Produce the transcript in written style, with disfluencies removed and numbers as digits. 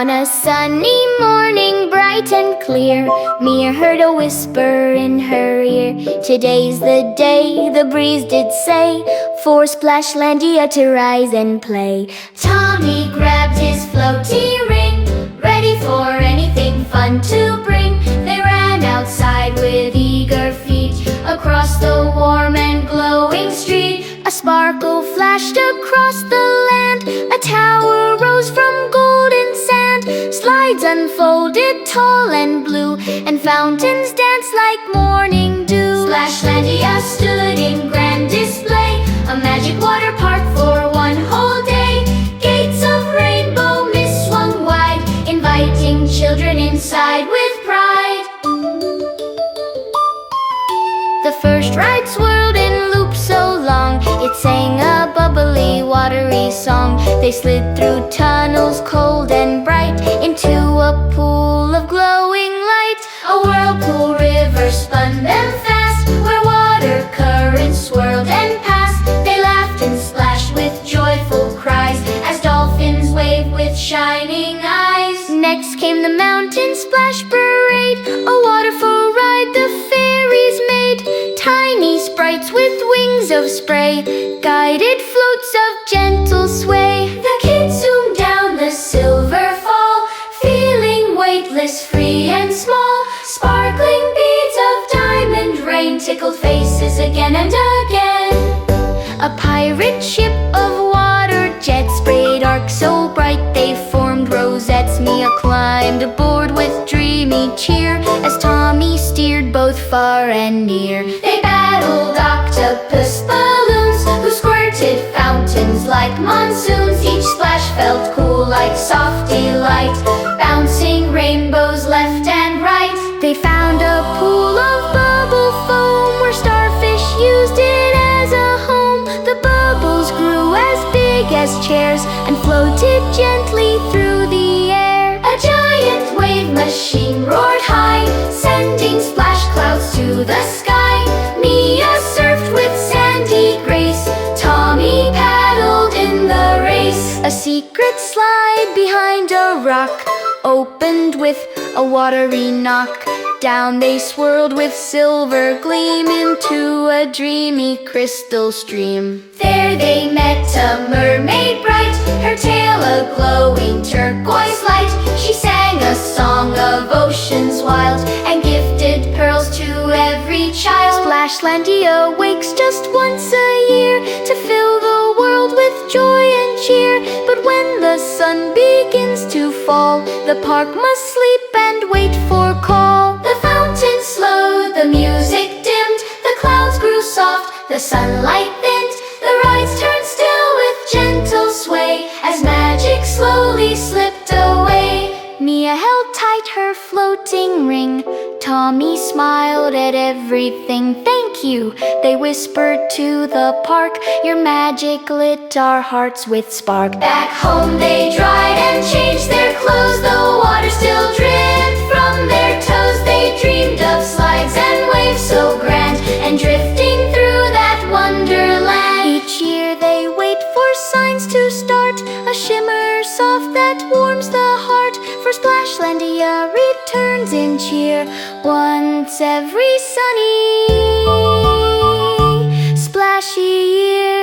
On a sunny morning, bright and clear, Mia heard a whisper in her ear. Today's the day, the breeze did say, for Splashlandia to rise and play. Tommy grabbed his floaty ring, ready for anything fun to bring. They ran outside with eager feet, across the warm and glowing street. A sparkle flashed across the land, a tower rose from golden sand. Slides unfolded tall and blue, and fountains danced like morning dew. Splashlandia stood in grand display, a magic water park for one whole day. Gates of rainbow mist swung wide, inviting children inside with pride. The first ride swirled in loops so long, it sang a bubbly, watery song. They slid through tunnels cold and bright, into a pool of glowing light. A whirlpool river spun them fast, where water currents swirled and passed. They laughed and splashed with joyful cries, as dolphins waved with shining eyes. Next came the mountain splash parade, a waterfall ride the fairies made. Tiny sprites with wings of spray, guided floats of gentle sway. The kids zoomed down the silver fall, feeling weightless, free and small. Sparkling beads of diamond rain tickled faces again and again. A pirate ship of water jets sprayed arcs so bright they formed rosettes. Mia climbed aboard with dreamy cheer, as Tommy steered both far and near. They battled octopus balloons, who squirted fountains like monsoons. Each splash felt cool like soft delight, bouncing rainbows left and right. They found a pool of bubble foam, where starfish used it as a home. The bubbles grew as big as chairs, and floated gently through the air. A giant wave machine roared high, sending splash clouds to the sky. Mia surfed with sandy grace, Tommy paddled in the race. A secret slide behind a rock opened with a watery knock. Down they swirled with silver gleam, into a dreamy crystal stream. There they met a mermaid bright, her tail a glowing turquoise light. She sang a song of oceans wild, and gifted pearls to every child. Splashlandia wakes just once a year, to fill the world with joy and cheer. But when the sun begins to fall, the park must sleep and wait for call. The fountain slowed, the music dimmed, the clouds grew soft, the sunlight thinned. The rides turned still with gentle sway, as magic slowly slipped away. Mia held tight her floating ring, Tommy smiled at everything. Thank you, they whispered to the park, your magic lit our hearts with spark. Back home they dried and changed their clothes, the water still dripped from their toes. They dreamed of slides and waves so grand, and drifting through that wonderland. Each year they wait for signs to start, a shimmer soft that warms the heart. For Splashlandia returns in cheer, once every sunny, splashy year.